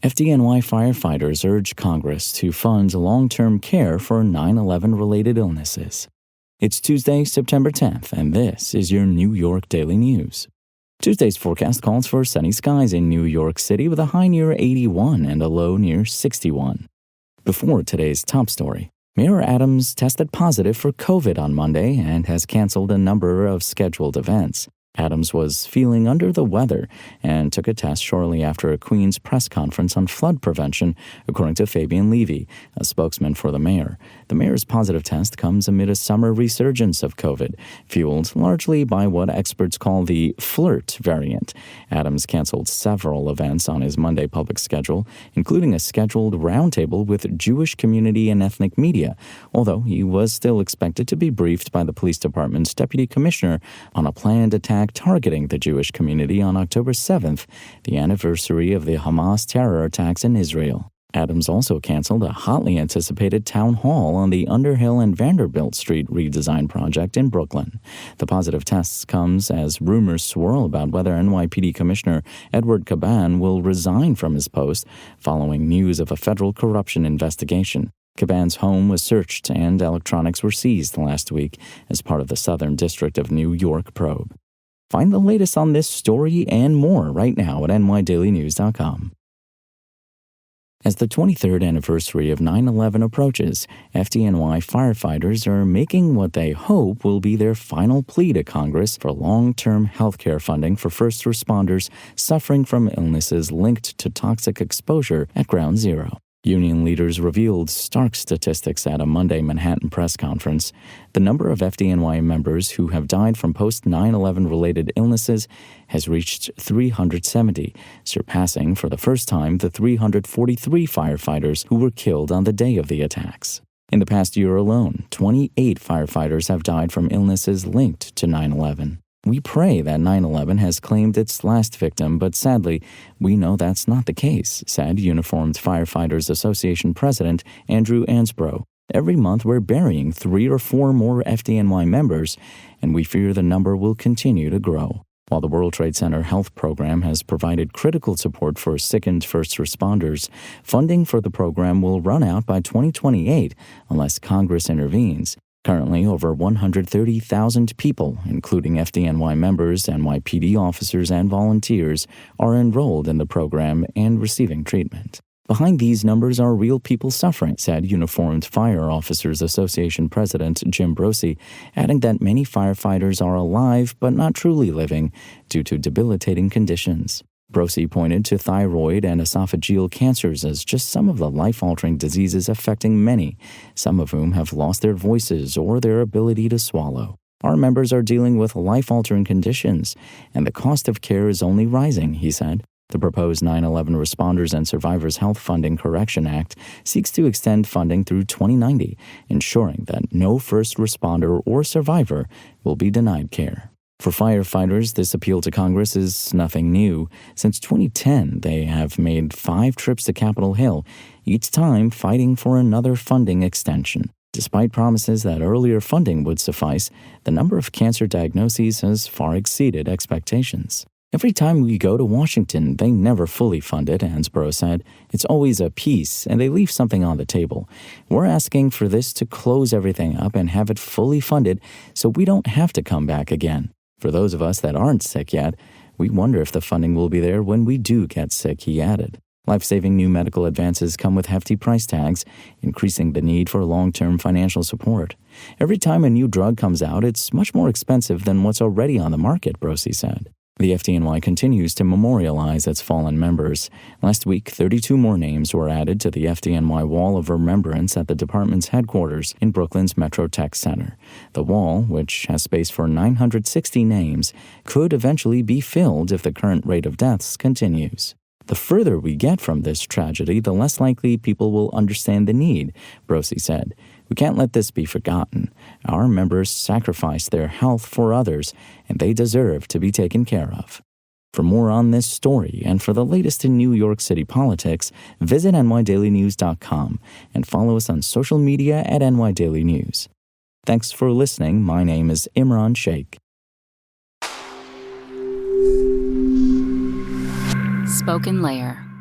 FDNY firefighters urge Congress to fund long-term care for 9/11-related illnesses. It's Tuesday, September 10th, and this is your New York Daily News. Tuesday's forecast calls for sunny skies in New York City with a high near 81 and a low near 61. Before today's top story, Mayor Adams tested positive for COVID on Monday and has canceled a number of scheduled events. Adams was feeling under the weather and took a test shortly after a Queens press conference on flood prevention, according to Fabian Levy, a spokesman for the mayor. The mayor's positive test comes amid a summer resurgence of COVID, fueled largely by what experts call the flirt variant. Adams canceled several events on his Monday public schedule, including a scheduled roundtable with Jewish community and ethnic media, although he was still expected to be briefed by the police department's deputy commissioner on a planned attack targeting the Jewish community on October 7th, the anniversary of the Hamas terror attacks in Israel. Adams also canceled a hotly anticipated town hall on the Underhill and Vanderbilt Street redesign project in Brooklyn. The positive tests comes as rumors swirl about whether NYPD Commissioner Edward Caban will resign from his post following news of a federal corruption investigation. Caban's home was searched and electronics were seized last week as part of the Southern District of New York probe. Find the latest on this story and more right now at nydailynews.com. As the 23rd anniversary of 9/11 approaches, FDNY firefighters are making what they hope will be their final plea to Congress for long-term health care funding for first responders suffering from illnesses linked to toxic exposure at Ground Zero. Union leaders revealed stark statistics at a Monday Manhattan press conference. The number of FDNY members who have died from post-9/11-related illnesses has reached 370, surpassing for the first time the 343 firefighters who were killed on the day of the attacks. In the past year alone, 28 firefighters have died from illnesses linked to 9/11. We pray that 9/11 has claimed its last victim, but sadly, we know that's not the case, said Uniformed Firefighters Association President Andrew Ansbro. Every month we're burying 3 or 4 more FDNY members, and we fear the number will continue to grow. While the World Trade Center Health Program has provided critical support for sickened first responders, funding for the program will run out by 2028 unless Congress intervenes. Currently, over 130,000 people, including FDNY members, NYPD officers, and volunteers, are enrolled in the program and receiving treatment. Behind these numbers are real people suffering, said Uniformed Fire Officers Association President Jim Brosi, adding that many firefighters are alive but not truly living due to debilitating conditions. Brosi pointed to thyroid and esophageal cancers as just some of the life-altering diseases affecting many, some of whom have lost their voices or their ability to swallow. Our members are dealing with life-altering conditions, and the cost of care is only rising, he said. The proposed 9/11 Responders and Survivors Health Funding Correction Act seeks to extend funding through 2090, ensuring that no first responder or survivor will be denied care. For firefighters, this appeal to Congress is nothing new. Since 2010, they have made 5 trips to Capitol Hill, each time fighting for another funding extension. Despite promises that earlier funding would suffice, the number of cancer diagnoses has far exceeded expectations. Every time we go to Washington, they never fully fund it, Ansbro said. It's always a piece, and they leave something on the table. We're asking for this to close everything up and have it fully funded so we don't have to come back again. For those of us that aren't sick yet, we wonder if the funding will be there when we do get sick, he added. Life-saving new medical advances come with hefty price tags, increasing the need for long-term financial support. Every time a new drug comes out, it's much more expensive than what's already on the market, Brosi said. The FDNY continues to memorialize its fallen members. Last week, 32 more names were added to the FDNY Wall of Remembrance at the department's headquarters in Brooklyn's Metro Tech Center. The wall, which has space for 960 names, could eventually be filled if the current rate of deaths continues. The further we get from this tragedy, the less likely people will understand the need, Brosi said. We can't let this be forgotten. Our members sacrificed their health for others, and they deserve to be taken care of. For more on this story and for the latest in New York City politics, visit nydailynews.com and follow us on social media at nydailynews. Thanks for listening. My name is Imran Sheikh. Spoken Layer.